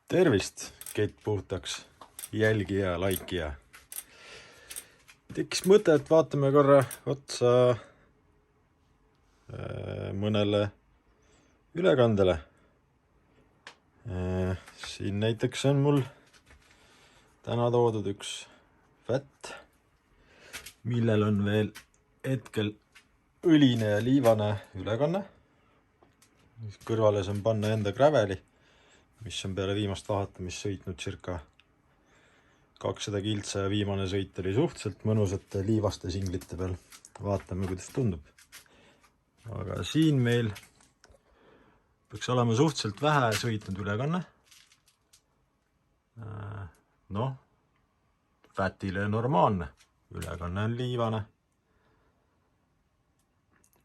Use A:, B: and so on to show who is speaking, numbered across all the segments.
A: Tervist, kett puhtaks, jälgija, laikija. Tekkis mõte, et vaatame korra otsa mõnele ülekandele. Siin näiteks on mul täna toodud üks fätt, millel on veel hetkel õline ja liivane ülekanne. Kõrvale saan panna enda graveli, mis on peale viimast vahetamist sõitnud circa 200 kiltsa ja viimane sõit oli suhteliselt mõnusate liivaste singlite peal. Vaatame, kuidas tundub. Aga siin meil peaks olema suhteliselt vähe sõitnud ülekanne. Noh, fätile normaalne. Ülekanne on liivane.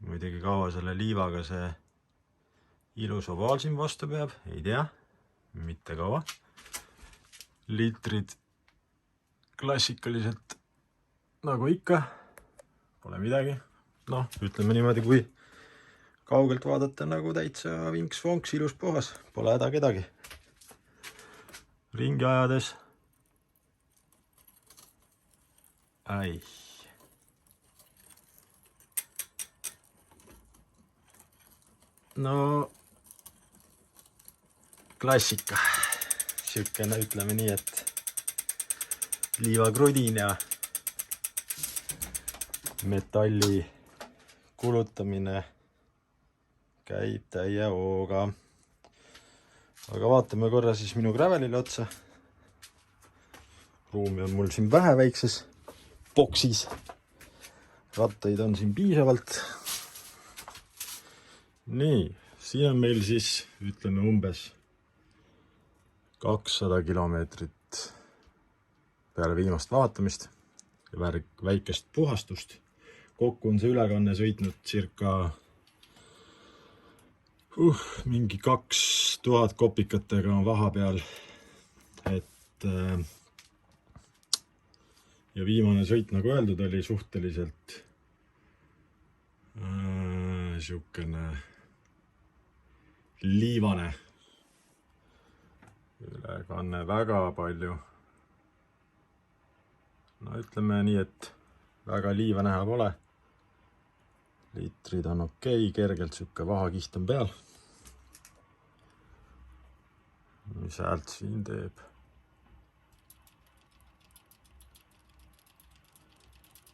A: Muidugi kaua selle liivaga see ilus ovaal siin vastu peab, ei tea, mitte kaua. Litrid klassikaliselt nagu ikka, pole midagi. Noh, ütleme niimoodi, kui kaugelt vaadata, nagu täitsa vinks-vonks, ilus puhas, pole häda kedagi. Ringi ajades. Ai. No, klassika. Siukene, ütleme nii, et liivakrudin ja metalli kulutamine käib täie hooga. Aga vaatame korra siis minu gravelile otsa. Ruumi on mul siin vähe väikses boksis. Rattaid on siin piisavalt. Nii, siin on meil siis, ütleme umbes 200 kilomeetrit peale viimast vaatamist ja väikest puhastust. Kokku on see ülekanne sõitnud circa mingi 2000 kopikatega on vaha peal. Ja viimane sõit, nagu öeldud, oli suhteliselt siukene liivane. Ülekanne väga palju. No ütleme nii, et väga liiva näha pole. Litrid on okei, kergelt siuke vahakiht on peal. Mis häält siin teeb?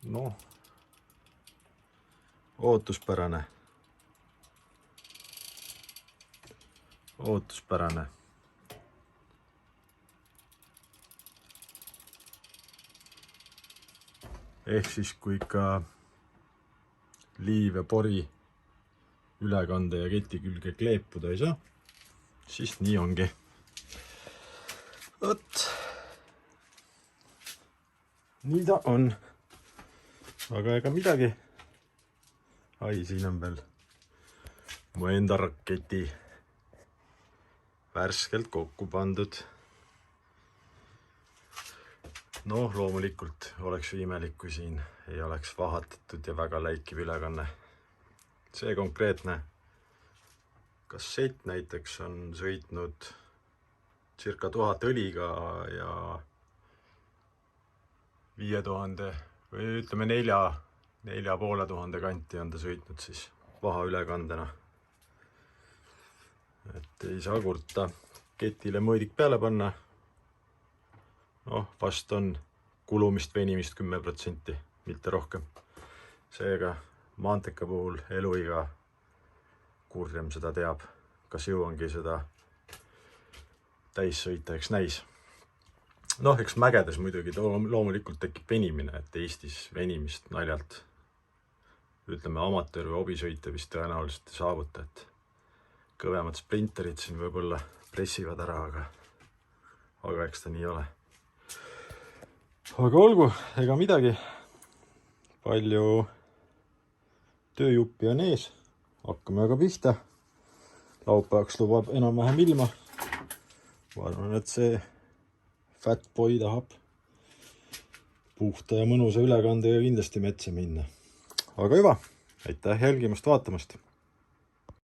A: Noh, ootuspärane. Ootuspärane. Ehk siis, kui ikka liiv ja pori ülekande ja keti külge kleepuda ei saa, siis nii ongi. Võt. Nii ta on. Aga ega midagi. Ai, siin on veel mu enda raketi värskelt kokku pandud. Noh, loomulikult oleks imelik, kui siin ei oleks vahatatud ja väga läikiv ülekanne. See konkreetne kassett näiteks on sõitnud circa 1000 õliga ja 5000 või ütleme 4500 kanti on ta sõitnud siis vaha ülekandena. Et ei saa kurta. Ketile mõõdik peale panna. Noh, vast on kulumist venimist 10%, mitte rohkem. Seega maanteka puhul eluiga kurjem seda teab, kas jõuangi seda täis sõita, eks näis. Noh, eks mägedes muidugi loomulikult tekib venimine, et Eestis venimist naljalt, ütleme amatöör või hobisõite vist tõenäoliselt ei saavuta, et kõvemad sprinterid siin võib-olla pressivad ära, aga eks ta nii ole. Aga olgu, ega midagi. Palju tööjuppi on ees. Hakkame aga pihta. Laupäevaks lubab enam-vähem ilma. Ma arvan, et see fat boy tahab puhta ja mõnusa ülekandega kindlasti metsa minna. Aga juba, aitäh jälgimast, vaatamast!